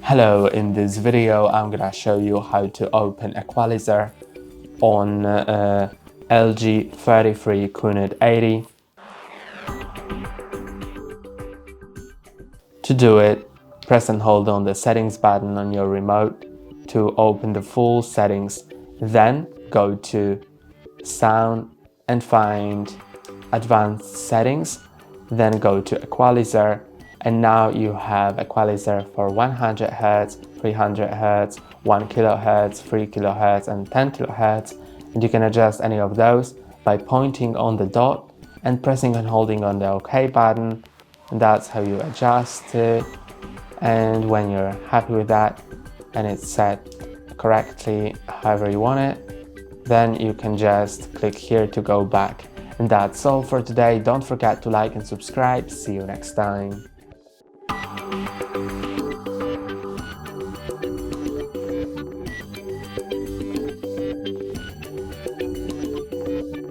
Hello, in this video I'm gonna show you how to open Equalizer on LG 43QNED80. To do it, press and hold on the settings button on your remote to open the full settings. Then go to sound and find advanced settings. Then go to Equalizer. And now you have Equalizer for 100 Hz, 300 Hz, 1 kHz, 3 kHz, and 10 kHz. And you can adjust any of those by pointing on the dot and pressing and holding on the OK button. And that's how you adjust it. And when you're happy with that and it's set correctly however you want it, then you can just click here to go back. And that's all for today. Don't forget to like and subscribe. See you next time.